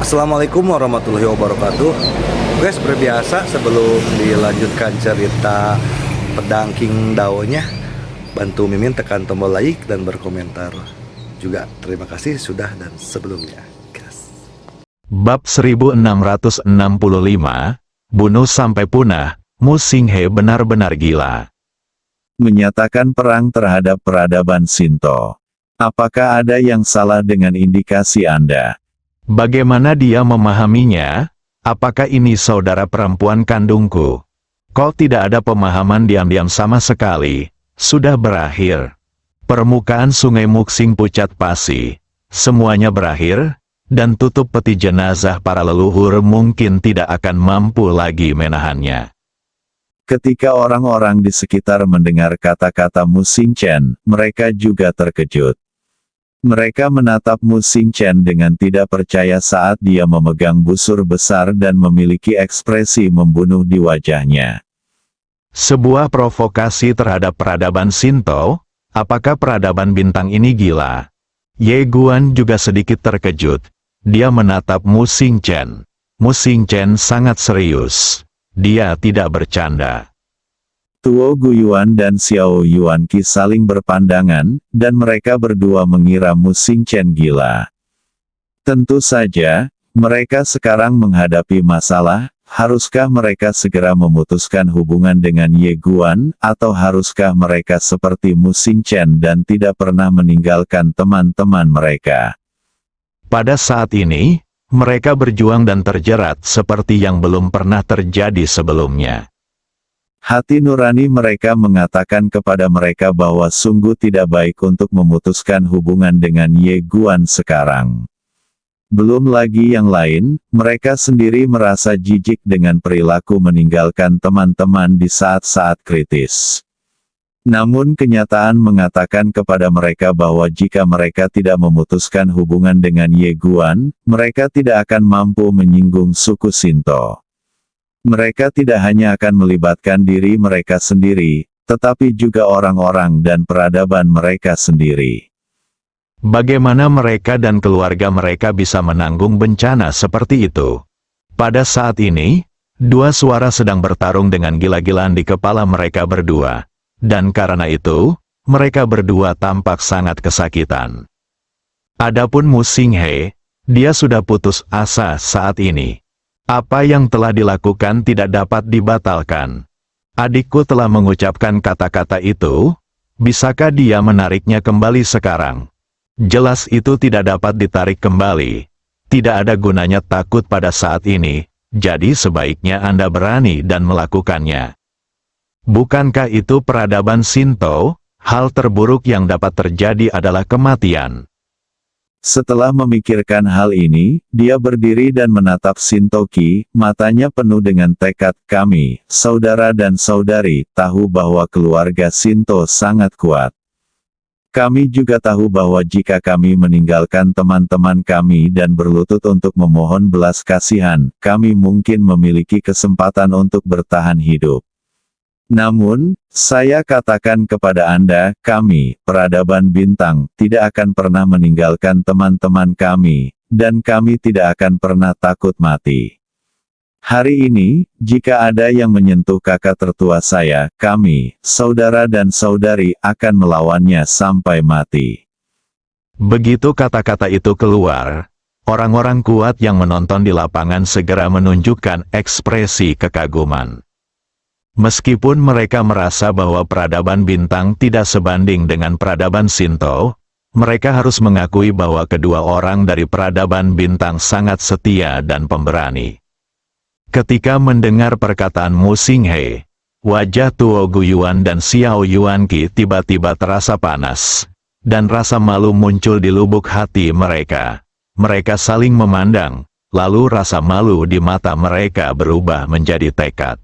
Assalamualaikum warahmatullahi wabarakatuh. Oke, seperti biasa sebelum dilanjutkan cerita pedang King Dao-nya, bantu Mimin tekan tombol like dan berkomentar. Juga terima kasih sudah dan sebelumnya. Gas. Bab 1665, Bunuh sampai punah, Mu Xinghe benar-benar gila. Menyatakan perang terhadap peradaban Shinto. Apakah ada yang salah dengan indikasi Anda? Bagaimana dia memahaminya? Apakah ini saudara perempuan kandungku? Kok tidak ada pemahaman diam-diam sama sekali? Sudah berakhir. Permukaan sungai Muxing pucat pasi. Semuanya berakhir, dan tutup peti jenazah para leluhur mungkin tidak akan mampu lagi menahannya. Ketika orang-orang di sekitar mendengar kata-kata Mu Xingchen, mereka juga terkejut. Mereka menatap Mu Xingchen dengan tidak percaya saat dia memegang busur besar dan memiliki ekspresi membunuh di wajahnya. Sebuah provokasi terhadap peradaban Shinto. Apakah peradaban bintang ini gila? Ye Guan juga sedikit terkejut. Dia menatap Mu Xingchen. Mu Xingchen sangat serius. Dia tidak bercanda. Tuo Guyuan dan Xiao Yuanqi saling berpandangan, dan mereka berdua mengira Mu Xingchen gila. Tentu saja, mereka sekarang menghadapi masalah. Haruskah mereka segera memutuskan hubungan dengan Ye Guan, atau haruskah mereka seperti Mu Xingchen dan tidak pernah meninggalkan teman-teman mereka? Pada saat ini, mereka berjuang dan terjerat seperti yang belum pernah terjadi sebelumnya. Hati nurani mereka mengatakan kepada mereka bahwa sungguh tidak baik untuk memutuskan hubungan dengan Ye Guan sekarang. Belum lagi yang lain, mereka sendiri merasa jijik dengan perilaku meninggalkan teman-teman di saat-saat kritis. Namun kenyataan mengatakan kepada mereka bahwa jika mereka tidak memutuskan hubungan dengan Ye Guan, mereka tidak akan mampu menyinggung suku Shinto. Mereka tidak hanya akan melibatkan diri mereka sendiri, tetapi juga orang-orang dan peradaban mereka sendiri. Bagaimana mereka dan keluarga mereka bisa menanggung bencana seperti itu? Pada saat ini, dua suara sedang bertarung dengan gila-gilaan di kepala mereka berdua. Dan karena itu, mereka berdua tampak sangat kesakitan. Adapun Mu Xinghe, dia sudah putus asa saat ini. Apa yang telah dilakukan tidak dapat dibatalkan. Adikku telah mengucapkan kata-kata itu, bisakah dia menariknya kembali sekarang? Jelas itu tidak dapat ditarik kembali. Tidak ada gunanya takut pada saat ini, jadi sebaiknya Anda berani dan melakukannya. Bukankah itu peradaban Shinto? Hal terburuk yang dapat terjadi adalah kematian. Setelah memikirkan hal ini, dia berdiri dan menatap Shintoki, matanya penuh dengan tekad. Kami, saudara dan saudari, tahu bahwa keluarga Shinto sangat kuat. Kami juga tahu bahwa jika kami meninggalkan teman-teman kami dan berlutut untuk memohon belas kasihan, kami mungkin memiliki kesempatan untuk bertahan hidup. Namun, saya katakan kepada Anda, kami, peradaban bintang, tidak akan pernah meninggalkan teman-teman kami, dan kami tidak akan pernah takut mati. Hari ini, jika ada yang menyentuh kakak tertua saya, kami, saudara dan saudari, akan melawannya sampai mati. Begitu kata-kata itu keluar, orang-orang kuat yang menonton di lapangan segera menunjukkan ekspresi kekaguman. Meskipun mereka merasa bahwa peradaban bintang tidak sebanding dengan peradaban Shinto, mereka harus mengakui bahwa kedua orang dari peradaban bintang sangat setia dan pemberani. Ketika mendengar perkataan Mu Xinghe, wajah Tuo Guyuan dan Xiao Yuanqi tiba-tiba terasa panas, dan rasa malu muncul di lubuk hati mereka. Mereka saling memandang, lalu rasa malu di mata mereka berubah menjadi tekad.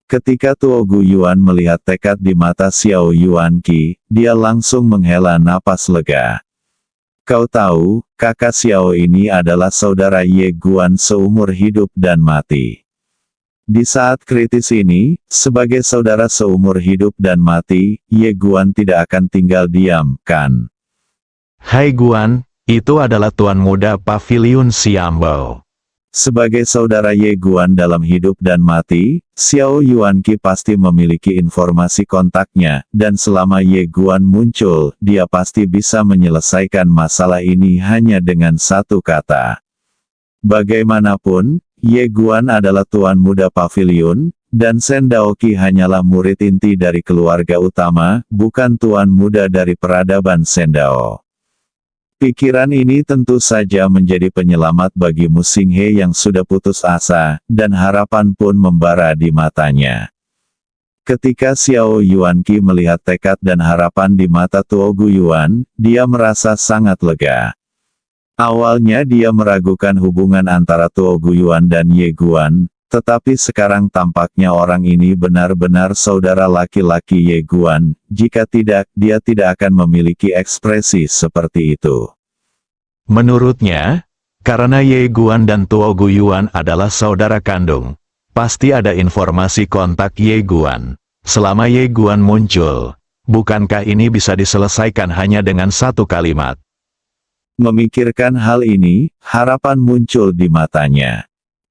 Ketika Tuo Guyuan melihat tekad di mata Xiao Yuanqi, dia langsung menghela napas lega. Kau tahu, kakak Xiao ini adalah saudara Ye Guan seumur hidup dan mati. Di saat kritis ini, sebagai saudara seumur hidup dan mati, Ye Guan tidak akan tinggal diam, kan? Hai Guan, Itu adalah tuan muda Paviliun Xiambao. Sebagai saudara Ye Guan dalam hidup dan mati, Xiao Yuanqi pasti memiliki informasi kontaknya, dan selama Ye Guan muncul, dia pasti bisa menyelesaikan masalah ini hanya dengan satu kata. Bagaimanapun, Ye Guan adalah tuan muda Paviliun, dan Shen Daoqi hanyalah murid inti dari keluarga utama, bukan tuan muda dari peradaban Shen Dao. Pikiran ini tentu saja menjadi penyelamat bagi Mu Xinghe yang sudah putus asa, dan harapan pun membara di matanya. Ketika Xiao Yuanqi melihat tekad dan harapan di mata Tuo Guiyuan, dia merasa sangat lega. Awalnya dia meragukan hubungan antara Tuo Guiyuan dan Ye Guan, tetapi sekarang tampaknya orang ini benar-benar saudara laki-laki Ye Guan, jika tidak, dia tidak akan memiliki ekspresi seperti itu. Menurutnya, karena Ye Guan dan Tuo Guiyuan adalah saudara kandung, pasti ada informasi kontak Ye Guan. Selama Ye Guan muncul, bukankah ini bisa diselesaikan hanya dengan satu kalimat? Memikirkan hal ini, harapan muncul di matanya.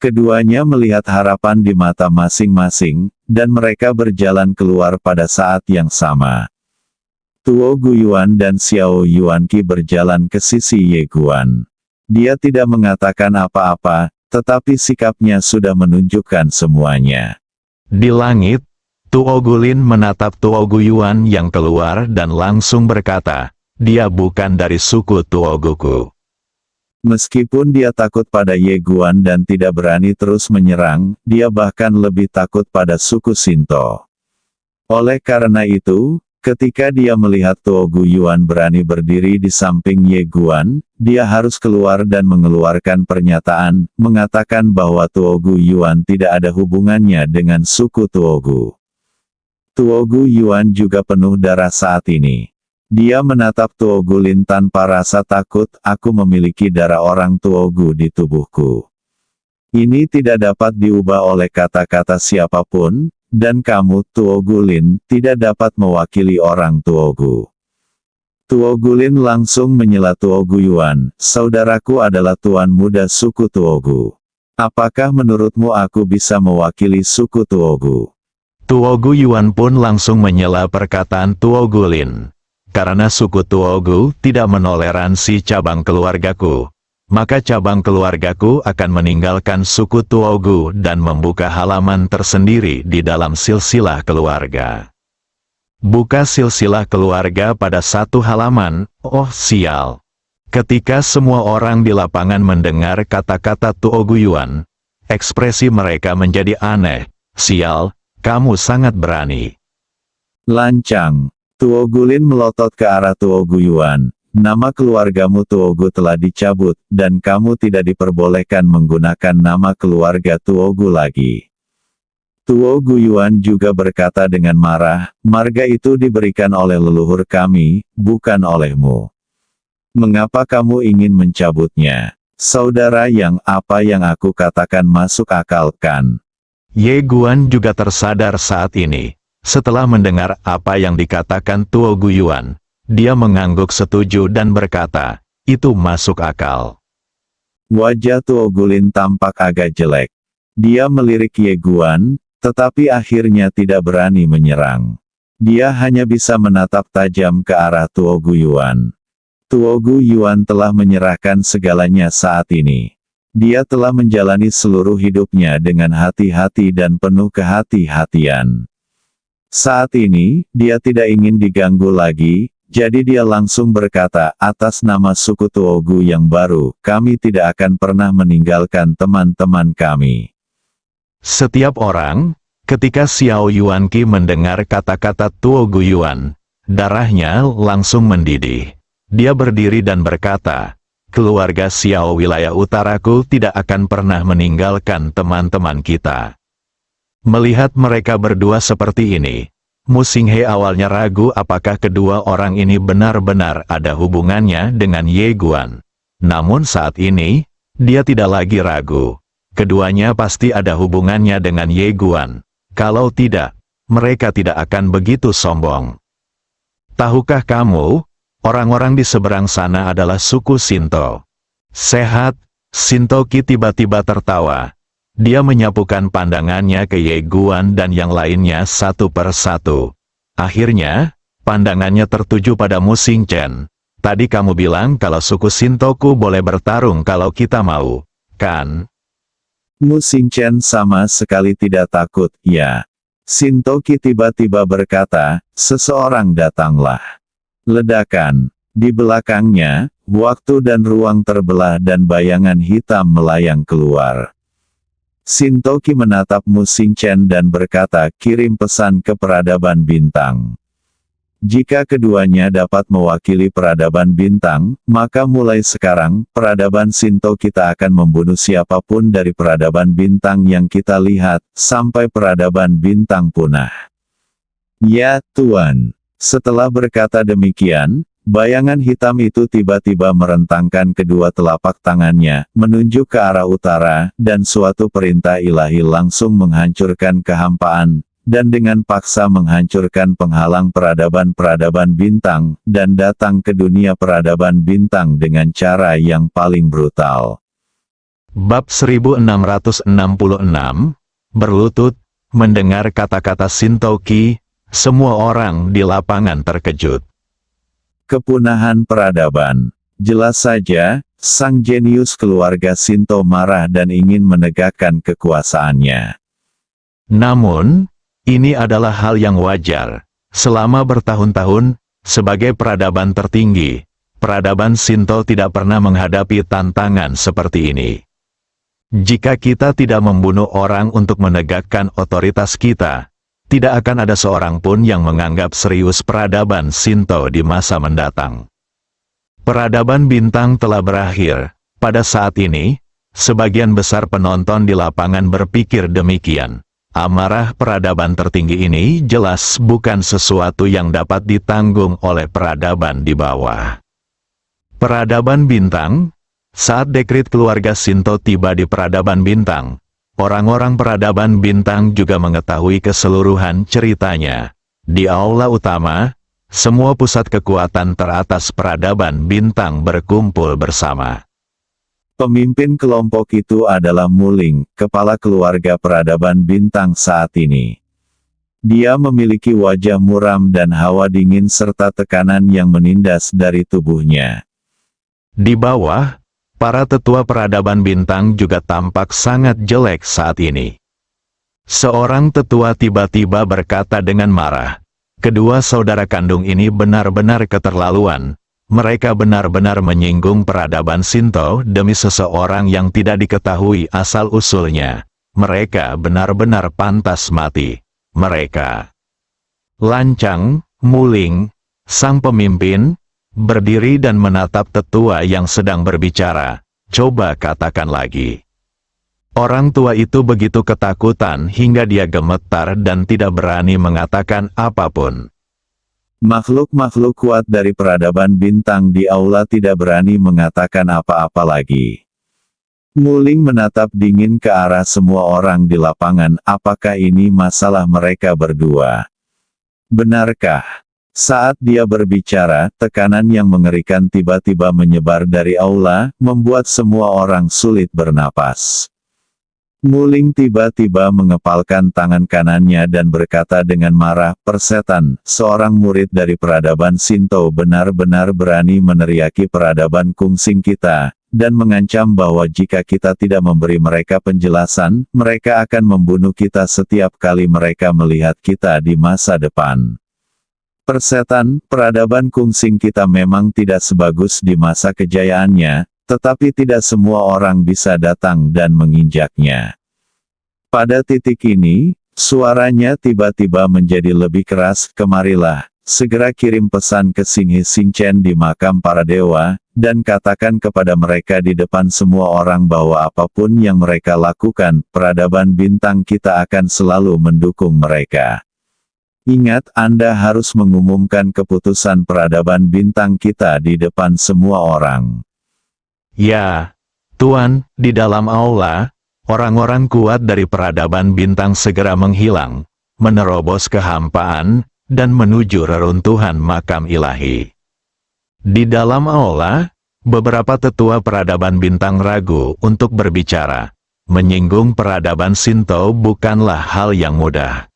Keduanya melihat harapan di mata masing-masing, dan mereka berjalan keluar pada saat yang sama. Tuo Guiyuan dan Xiao Yuanqi berjalan ke sisi Ye Guan. Dia tidak mengatakan apa-apa, tetapi sikapnya sudah menunjukkan semuanya. Di langit, Tuo Gulin menatap Tuo Guiyuan yang keluar dan langsung berkata, dia bukan dari suku Tuo Guku. Meskipun dia takut pada Ye Guan dan tidak berani terus menyerang, dia bahkan lebih takut pada suku Shinto. Oleh karena itu, ketika dia melihat Tuo Guiyuan berani berdiri di samping Ye Guan, dia harus keluar dan mengeluarkan pernyataan, mengatakan bahwa Tuo Guiyuan tidak ada hubungannya dengan suku Tuo Gu. Tuo Guiyuan juga penuh darah saat ini. Dia menatap Tuo Gulin tanpa rasa takut, aku memiliki darah orang Tuo Gu di tubuhku. Ini tidak dapat diubah oleh kata-kata siapapun, dan kamu, Tuo Gulin, tidak dapat mewakili orang Tuo Gu. Tuo Gulin langsung menyela Tuo Guiyuan, saudaraku adalah tuan muda suku Tuo Gu. Apakah menurutmu aku bisa mewakili suku Tuo Gu? Tuo Guiyuan pun langsung menyela perkataan Tuo Gulin. Karena suku Tuo Gu tidak menoleransi cabang keluargaku, maka cabang keluargaku akan meninggalkan suku Tuo Gu dan membuka halaman tersendiri di dalam silsilah keluarga. Buka silsilah keluarga pada satu halaman, oh sial. Ketika semua orang di lapangan mendengar kata-kata Tuo Guiyuan, ekspresi mereka menjadi aneh. Sial, kamu sangat berani. Lancang. Tuo Gulin melotot ke arah Tuo Guiyuan. Nama keluargamu Tuo Gu telah dicabut, dan kamu tidak diperbolehkan menggunakan nama keluarga Tuo Gu lagi. Tuo Guiyuan juga berkata dengan marah, marga itu diberikan oleh leluhur kami, bukan olehmu. Mengapa kamu ingin mencabutnya? Saudara yang apa yang aku katakan masuk akal kan? Ye Guan juga tersadar saat ini. Setelah mendengar apa yang dikatakan Tuo Guiyuan, dia mengangguk setuju dan berkata, itu masuk akal. Wajah Tuo Gulin tampak agak jelek. Dia melirik Ye Guan, tetapi akhirnya tidak berani menyerang. Dia hanya bisa menatap tajam ke arah Tuo Guiyuan. Tuo Guiyuan telah menyerahkan segalanya saat ini. Dia telah menjalani seluruh hidupnya dengan hati-hati dan penuh kehati-hatian. Saat ini, dia tidak ingin diganggu lagi, jadi dia langsung berkata, atas nama suku Tuo Gu yang baru, kami tidak akan pernah meninggalkan teman-teman kami. Setiap orang, ketika Xiao Yuanqi mendengar kata-kata Tuo Guiyuan, darahnya langsung mendidih. Dia berdiri dan berkata, keluarga Xiao wilayah utaraku tidak akan pernah meninggalkan teman-teman kita. Melihat mereka berdua seperti ini, Mu Xinghe awalnya ragu apakah kedua orang ini benar-benar ada hubungannya dengan Ye Guan. Namun saat ini, dia tidak lagi ragu. Keduanya pasti ada hubungannya dengan Ye Guan. Kalau tidak, mereka tidak akan begitu sombong. Tahukah kamu, Orang-orang di seberang sana adalah suku Shinto. Sehat, Shintoki tiba-tiba tertawa. Dia menyapukan pandangannya ke Ye Guan dan yang lainnya satu per satu. Akhirnya, pandangannya tertuju pada Mu Xingchen. Tadi kamu bilang kalau suku Shintoku boleh bertarung kalau kita mau, kan? Mu Xingchen sama sekali tidak takut, ya. Shintoki tiba-tiba berkata, seseorang datanglah. Ledakan. Di belakangnya, waktu dan ruang terbelah dan bayangan hitam melayang keluar. Shintoki menatap Mu Xingchen dan berkata, kirim pesan ke peradaban bintang. Jika keduanya dapat mewakili peradaban bintang, maka mulai sekarang, peradaban Shinto kita akan membunuh siapapun dari peradaban bintang yang kita lihat, sampai peradaban bintang punah. Ya, Tuan. Setelah berkata demikian, bayangan hitam itu tiba-tiba merentangkan kedua telapak tangannya, menunjuk ke arah utara, dan suatu perintah ilahi langsung menghancurkan kehampaan, dan dengan paksa menghancurkan penghalang peradaban-peradaban bintang, dan datang ke dunia peradaban bintang dengan cara yang paling brutal. Bab 1666, berlutut, mendengar kata-kata Shintoki, semua orang di lapangan terkejut. Kepunahan peradaban. Jelas saja, sang jenius keluarga Shinto marah dan ingin menegakkan kekuasaannya. Namun, ini adalah hal yang wajar. Selama bertahun-tahun, sebagai peradaban tertinggi, peradaban Shinto tidak pernah menghadapi tantangan seperti ini. Jika kita tidak membunuh orang untuk menegakkan otoritas kita, tidak akan ada seorang pun yang menganggap serius peradaban Shinto di masa mendatang. Peradaban bintang telah berakhir. Pada saat ini, sebagian besar penonton di lapangan berpikir demikian. Amarah peradaban tertinggi ini jelas bukan sesuatu yang dapat ditanggung oleh peradaban di bawah. Peradaban bintang, saat dekrit keluarga Shinto tiba di peradaban bintang, orang-orang peradaban bintang juga mengetahui keseluruhan ceritanya. Di aula utama, semua pusat kekuatan teratas peradaban bintang berkumpul bersama. Pemimpin kelompok itu adalah Mu Ling, kepala keluarga peradaban bintang saat ini. Dia memiliki wajah muram dan hawa dingin serta tekanan yang menindas dari tubuhnya. Di bawah, para tetua peradaban bintang juga tampak sangat jelek saat ini. Seorang tetua tiba-tiba berkata dengan marah, kedua saudara kandung ini benar-benar keterlaluan. Mereka benar-benar menyinggung peradaban Shinto demi seseorang yang tidak diketahui asal-usulnya. Mereka benar-benar pantas mati. Mereka lancang. Mu Ling, sang pemimpin, berdiri dan menatap tetua yang sedang berbicara. Coba katakan lagi. Orang tua itu begitu ketakutan hingga dia gemetar dan tidak berani mengatakan apapun. Makhluk-makhluk kuat dari peradaban bintang di aula tidak berani mengatakan apa-apa lagi. Mu Ling menatap dingin ke arah semua orang di lapangan, apakah ini masalah mereka berdua? Benarkah? Saat dia berbicara, tekanan yang mengerikan tiba-tiba menyebar dari aula, membuat semua orang sulit bernapas. Mu Ling tiba-tiba mengepalkan tangan kanannya dan berkata dengan marah, persetan, seorang murid dari peradaban Shinto benar-benar berani meneriaki peradaban kungsing kita, dan mengancam bahwa jika kita tidak memberi mereka penjelasan, mereka akan membunuh kita setiap kali mereka melihat kita di masa depan. Persetan, peradaban kungsing kita memang tidak sebagus di masa kejayaannya, tetapi tidak semua orang bisa datang dan menginjaknya. Pada titik ini, suaranya tiba-tiba menjadi lebih keras, kemarilah, segera kirim pesan ke Xinghe Xingchen di makam para dewa, dan katakan kepada mereka di depan semua orang bahwa apapun yang mereka lakukan, peradaban bintang kita akan selalu mendukung mereka. Ingat, Anda harus mengumumkan keputusan peradaban bintang kita di depan semua orang. Ya, Tuan, di dalam aula, orang-orang kuat dari peradaban bintang segera menghilang, menerobos kehampaan, dan menuju reruntuhan makam ilahi. Di dalam aula, beberapa tetua peradaban bintang ragu untuk berbicara. Menyinggung peradaban Shinto bukanlah hal yang mudah.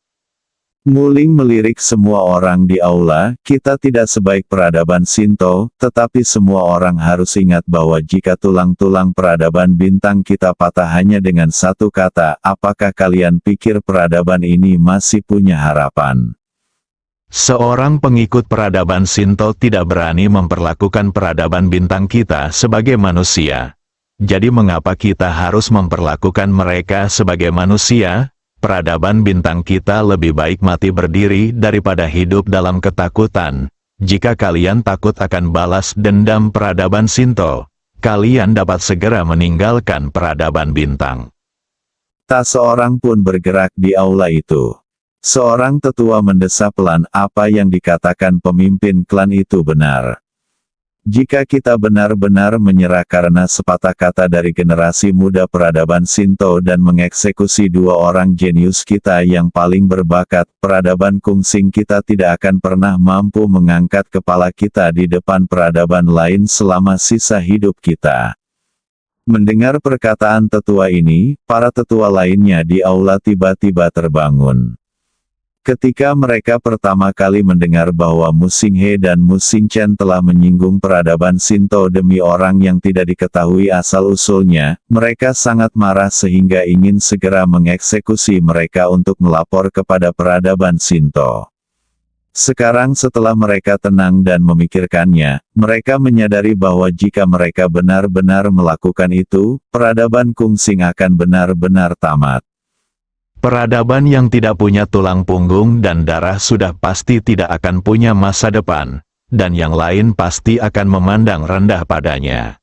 Muling melirik semua orang di aula, kita tidak sebaik peradaban Shinto, tetapi semua orang harus ingat bahwa jika tulang-tulang peradaban bintang kita patah hanya dengan satu kata, apakah kalian pikir peradaban ini masih punya harapan? Seorang pengikut peradaban Shinto tidak berani memperlakukan peradaban bintang kita sebagai manusia. Jadi mengapa kita harus memperlakukan mereka sebagai manusia? Peradaban bintang kita lebih baik mati berdiri daripada hidup dalam ketakutan. Jika kalian takut akan balas dendam peradaban Shinto, kalian dapat segera meninggalkan peradaban bintang. Tak seorang pun bergerak di aula itu. Seorang tetua mendesah pelan, apa yang dikatakan pemimpin klan itu benar. Jika kita benar-benar menyerah karena sepatah kata dari generasi muda peradaban Shinto dan mengeksekusi dua orang jenius kita yang paling berbakat, peradaban Kungsing kita tidak akan pernah mampu mengangkat kepala kita di depan peradaban lain selama sisa hidup kita. Mendengar perkataan tetua ini, para tetua lainnya di aula tiba-tiba terbangun. Ketika mereka pertama kali mendengar bahwa Mu Xinghe dan Mu Xingchen telah menyinggung peradaban Shinto demi orang yang tidak diketahui asal-usulnya, mereka sangat marah sehingga ingin segera mengeksekusi mereka untuk melapor kepada peradaban Shinto. Sekarang setelah mereka tenang dan memikirkannya, mereka menyadari bahwa jika mereka benar-benar melakukan itu, peradaban Kungsing akan benar-benar tamat. Peradaban yang tidak punya tulang punggung dan darah sudah pasti tidak akan punya masa depan, dan yang lain pasti akan memandang rendah padanya.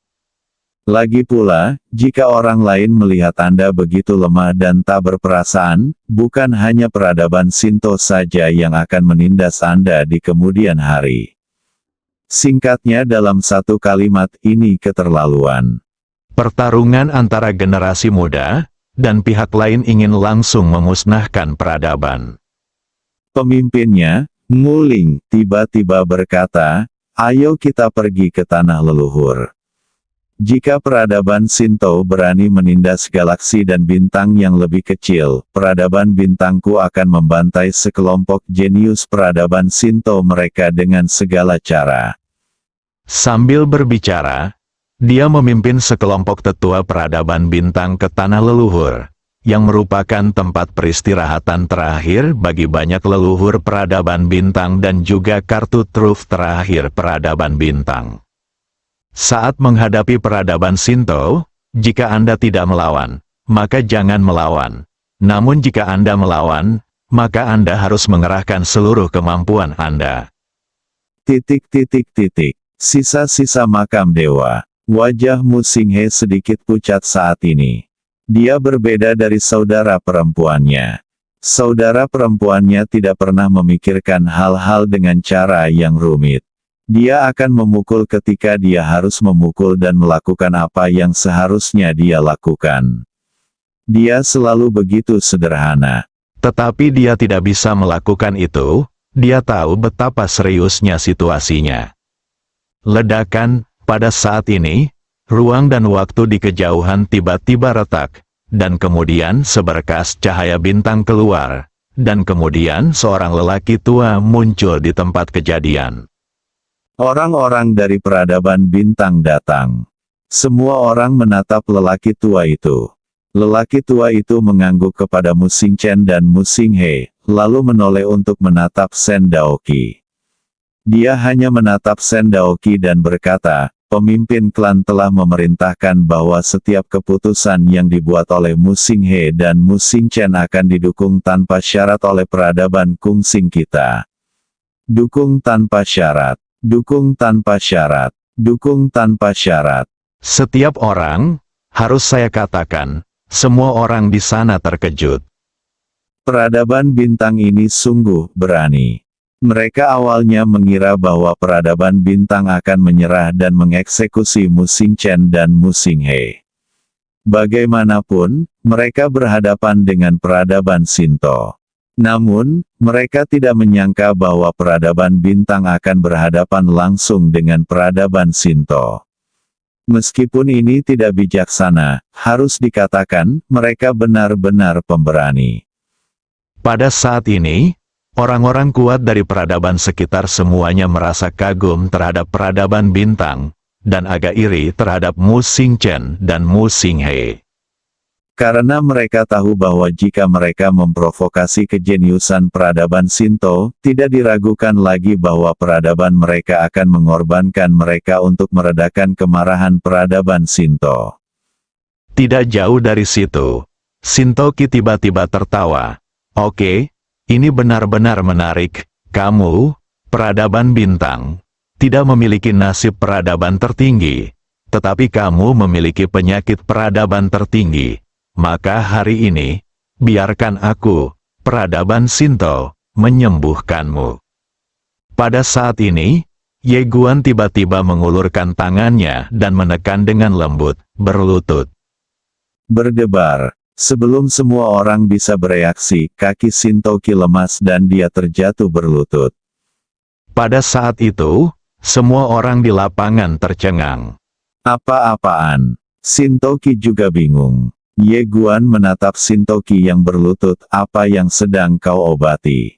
Lagi pula, jika orang lain melihat Anda begitu lemah dan tak berperasaan, bukan hanya peradaban Shinto saja yang akan menindas Anda di kemudian hari. Singkatnya dalam satu kalimat, ini keterlaluan. Pertarungan antara generasi muda dan pihak lain ingin langsung memusnahkan peradaban. Pemimpinnya, Mu Ling, tiba-tiba berkata, ayo kita pergi ke tanah leluhur. Jika peradaban Shinto berani menindas galaksi dan bintang yang lebih kecil, peradaban bintangku akan membantai sekelompok jenius peradaban Shinto mereka dengan segala cara. Sambil berbicara, dia memimpin sekelompok tetua peradaban bintang ke tanah leluhur, yang merupakan tempat peristirahatan terakhir bagi banyak leluhur peradaban bintang dan juga kartu truf terakhir peradaban bintang. Saat menghadapi peradaban Shinto, jika Anda tidak melawan, maka jangan melawan. Namun jika Anda melawan, maka Anda harus mengerahkan seluruh kemampuan Anda. Sisa-sisa makam dewa. Wajah Mu Xinghe sedikit pucat saat ini. Dia berbeda dari saudara perempuannya. Saudara perempuannya tidak pernah memikirkan hal-hal dengan cara yang rumit. Dia akan memukul ketika dia harus memukul dan melakukan apa yang seharusnya dia lakukan. Dia selalu begitu sederhana. Tetapi dia tidak bisa melakukan itu, dia tahu betapa seriusnya situasinya. Ledakan. Pada saat ini, ruang dan waktu di kejauhan tiba-tiba retak, dan kemudian seberkas cahaya bintang keluar, dan kemudian seorang lelaki tua muncul di tempat kejadian. Orang-orang dari peradaban bintang datang. Semua orang menatap lelaki tua itu. Lelaki tua itu mengangguk kepada Mu Xingchen dan Mu Xinghe, lalu menoleh untuk menatap Sen Daoqi. Dia hanya menatap Sen Daoqi dan berkata, pemimpin klan telah memerintahkan bahwa setiap keputusan yang dibuat oleh Mu Xinghe dan Mu Xingchen akan didukung tanpa syarat oleh peradaban Kungsing kita. Dukung tanpa syarat, dukung tanpa syarat, dukung tanpa syarat. Setiap orang, harus saya katakan, semua orang di sana terkejut. Peradaban bintang ini sungguh berani. Mereka awalnya mengira bahwa peradaban bintang akan menyerah dan mengeksekusi Mu Xingchen dan Mu Xinghe. Bagaimanapun, mereka berhadapan dengan peradaban Shinto. Namun, mereka tidak menyangka bahwa peradaban bintang akan berhadapan langsung dengan peradaban Shinto. Meskipun ini tidak bijaksana, harus dikatakan, mereka benar-benar pemberani. Pada saat ini, orang-orang kuat dari peradaban sekitar semuanya merasa kagum terhadap peradaban bintang, dan agak iri terhadap Mu Xingchen dan Mu Xinghe. Karena mereka tahu bahwa jika mereka memprovokasi kejeniusan peradaban Shinto, tidak diragukan lagi bahwa peradaban mereka akan mengorbankan mereka untuk meredakan kemarahan peradaban Shinto. Tidak jauh dari situ, Shintoki tiba-tiba tertawa. Oke, ini benar-benar menarik. Kamu, peradaban bintang, tidak memiliki nasib peradaban tertinggi, tetapi kamu memiliki penyakit peradaban tertinggi. Maka hari ini, biarkan aku, peradaban Shinto, menyembuhkanmu. Pada saat ini, Ye Guan tiba-tiba mengulurkan tangannya dan menekan dengan lembut, berlutut. Berdebar. Sebelum semua orang bisa bereaksi, kaki Shintoki lemas dan dia terjatuh berlutut. Pada saat itu, semua orang di lapangan tercengang. Apa-apaan? Shintoki juga bingung. Ye Guan menatap Shintoki yang berlutut, apa yang sedang kau obati?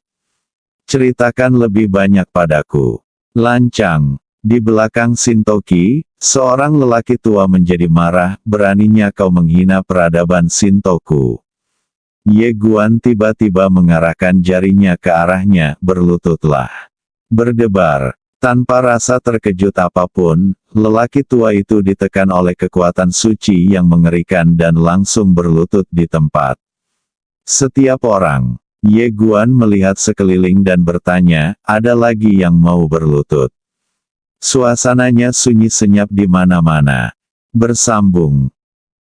Ceritakan lebih banyak padaku. Lancang. Di belakang Shintoki, seorang lelaki tua menjadi marah, beraninya kau menghina peradaban Shintoku. Ye Guan tiba-tiba mengarahkan jarinya ke arahnya, berlututlah. Berdebar. Tanpa rasa terkejut apapun, lelaki tua itu ditekan oleh kekuatan suci yang mengerikan dan langsung berlutut di tempat. Setiap orang, Ye Guan melihat sekeliling dan bertanya, ada lagi yang mau berlutut? Suasananya sunyi senyap di mana-mana. Bersambung.